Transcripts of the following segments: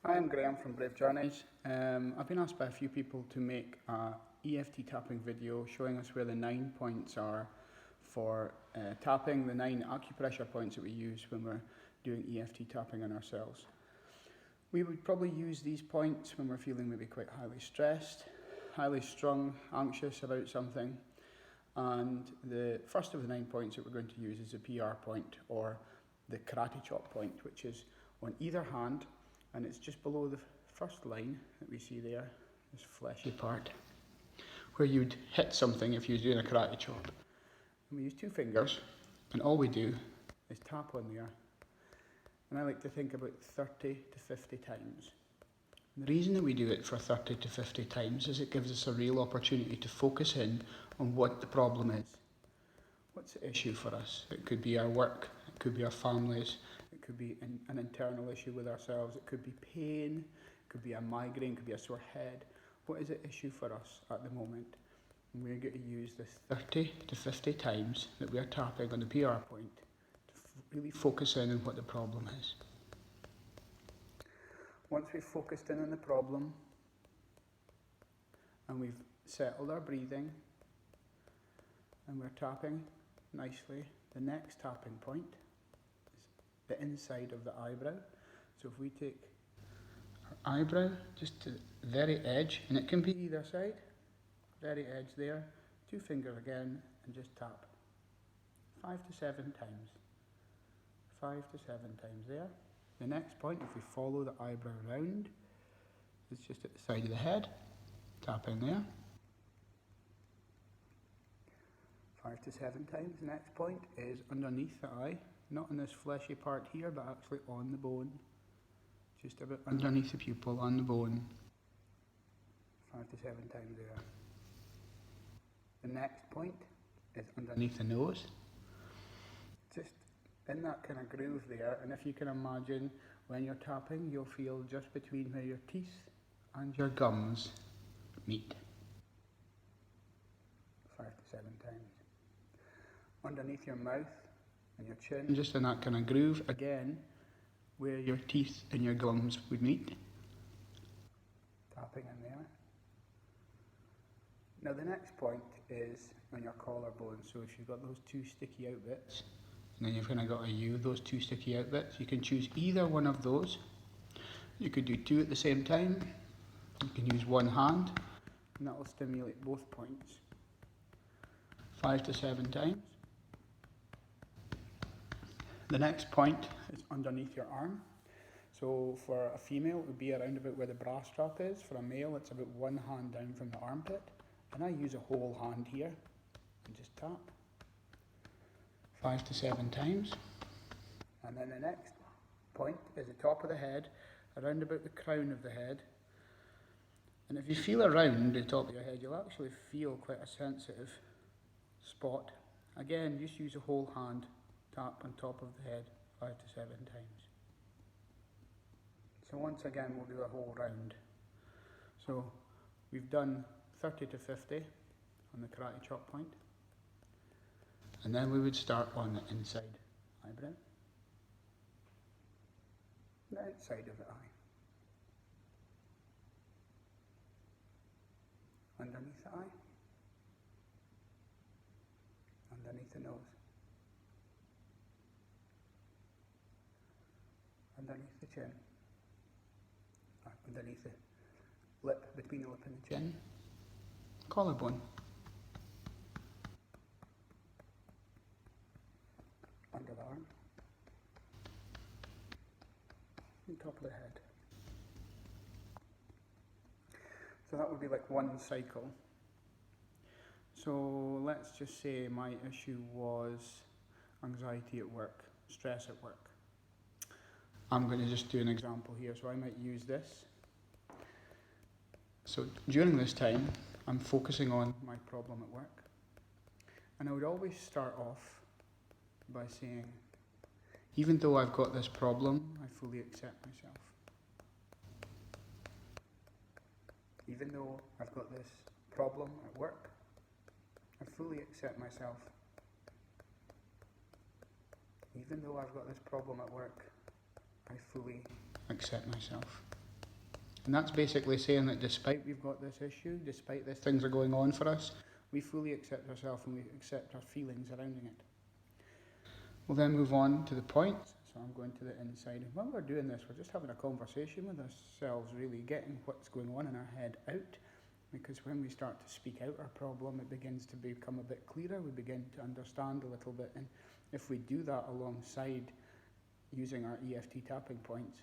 Hi, I'm Graham from Brave Journeys. I've been asked by a few people to make a EFT tapping video showing us where the 9 points are for tapping, the 9 acupressure points that we use when we're doing EFT tapping on ourselves. We would probably use these points when we're feeling maybe quite highly stressed, highly strung, anxious about something. And the first of the 9 points that we're going to use is the PR point, or the karate chop point, which is on either hand, and it's just below the first line that we see there, this fleshy part, where you'd hit something if you were doing a karate chop. And we use 2 fingers, and all we do is tap on there. And I like to think about 30 to 50 times. And the reason that we do it for 30 to 50 times is it gives us a real opportunity to focus in on what the problem is. What's the issue for us? It could be our work, it could be our families, it could be an internal issue with ourselves, it could be pain, it could be a migraine, it could be a sore head. What is the issue for us at the moment? And we're going to use this 30 to 50 times that we are tapping on the PR point to really focus in on what the problem is. Once we've focused in on the problem and we've settled our breathing and we're tapping nicely, the next tapping point is the inside of the eyebrow. So if we take our eyebrow just to the very edge, and it can be either side, very edge there, 2 fingers again, and just tap 5 to 7 times. 5 to 7 times there. The next point, if we follow the eyebrow round, is just at the side of the head, tapping there. 5 to 7 times. The next point is underneath the eye, not on this fleshy part here, but actually on the bone, just about underneath the pupil, on the bone. 5 to 7 times there. The next point is underneath the nose, just in that kind of groove there. And if you can imagine, when you're tapping, you'll feel just between where your teeth and your gums meet. 5 to 7 times. Underneath your mouth and your chin, just in that kind of groove again, where your teeth and your gums would meet. Tapping in there. Now the next point is on your collarbone. So if you've got those 2 sticky out bits, and then you've kind of got a U, those 2 sticky out bits, you can choose either one of those. You could do 2 at the same time. You can use one hand, and that will stimulate both points. 5 to 7 times. The next point is underneath your arm. So for a female, it would be around about where the bra strap is. For a male, it's about 1 hand down from the armpit. And I use a whole hand here and just tap 5 to 7 times. And then the next point is the top of the head, around about the crown of the head. And if you feel around the top of your head, you'll actually feel quite a sensitive spot. Again, just use a whole hand, tap on top of the head 5 to 7 times. So once again, we'll do a whole round. So we've done 30 to 50 on the karate chop point. And then we would start on the inside eyebrow, the outside of the eye, underneath the eye, underneath the nose, underneath the chin, underneath the lip, between the lip and the chin, collarbone, under the arm, and top of the head. So that would be like one cycle. So let's just say my issue was anxiety at work, stress at work. I'm going to just do an example here, so I might use this. So during this time, I'm focusing on my problem at work. And I would always start off by saying, even though I've got this problem, I fully accept myself. Even though I've got this problem at work, I fully accept myself. Even though I've got this problem at work, I fully accept myself. And that's basically saying that despite we've got this issue, despite these things are going on for us, we fully accept ourselves and we accept our feelings surrounding it. We'll then move on to the points. So I'm going to the inside. And while we're doing this, we're just having a conversation with ourselves, really getting what's going on in our head out. Because when we start to speak out our problem, it begins to become a bit clearer. We begin to understand a little bit. And if we do that alongside using our EFT tapping points,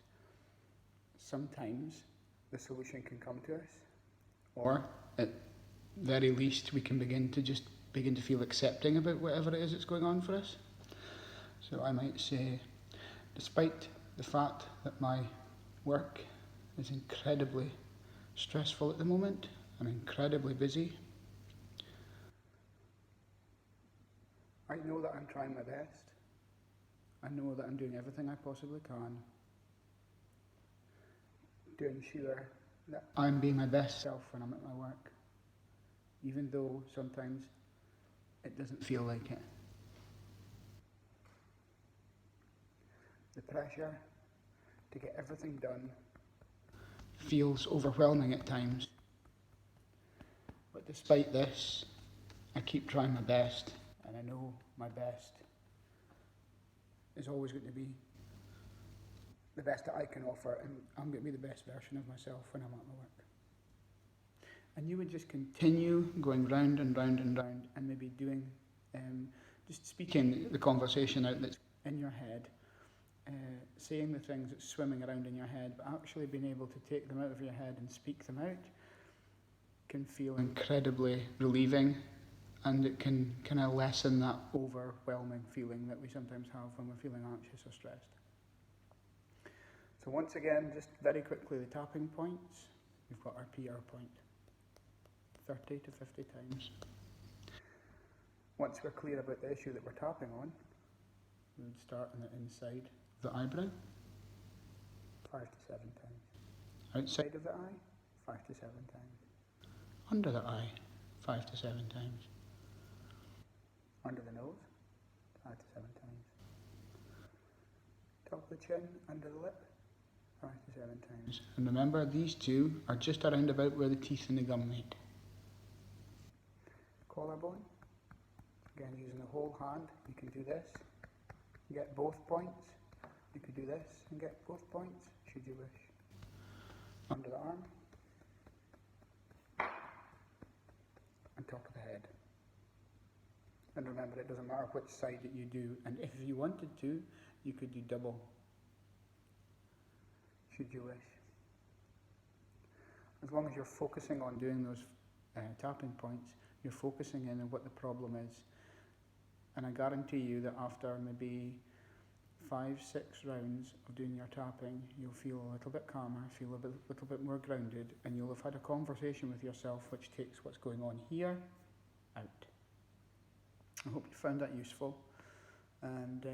sometimes the solution can come to us. Or at very least, we can begin to feel accepting about whatever it is that's going on for us. So I might say, despite the fact that my work is incredibly stressful at the moment and incredibly busy, I know that I'm trying my best. I know that I'm doing everything I possibly can to ensure that I'm being my best self when I'm at my work, even though sometimes it doesn't feel like it. The pressure to get everything done feels overwhelming at times. But despite this, I keep trying my best, and I know my best is always going to be the best that I can offer, and I'm going to be the best version of myself when I'm at my work. And you would just continue going round and round and round, and maybe doing, just speaking the conversation out that's in your head, saying the things that's swimming around in your head, but actually being able to take them out of your head and speak them out can feel incredibly relieving, and it can kind of lessen that overwhelming feeling that we sometimes have when we're feeling anxious or stressed. So once again, just very quickly, the tapping points. We've got our PR point, 30 to 50 times. Once we're clear about the issue that we're tapping on, we would start on the inside of the eyebrow, 5 to 7 times. Outside of the eye, 5 to 7 times. Under the eye, 5 to 7 times. Under the nose, 5 to 7 times. Top of the chin, under the lip, 5 to 7 times. And remember, these two are just around about where the teeth and the gum meet. Collarbone, again using the whole hand, you can do this, get both points. You could do this and get both points, should you wish. Under the arm, and top of the head. And remember, it doesn't matter which side that you do, and if you wanted to, you could do double, should you wish. As long as you're focusing on doing those tapping points, you're focusing in on what the problem is. And I guarantee you that after maybe 5, 6 rounds of doing your tapping, you'll feel a little bit calmer, feel a little bit more grounded, and you'll have had a conversation with yourself which takes what's going on here out. I hope you found that useful, and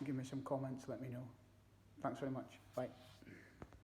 give me some comments, let me know. Thanks very much. Bye.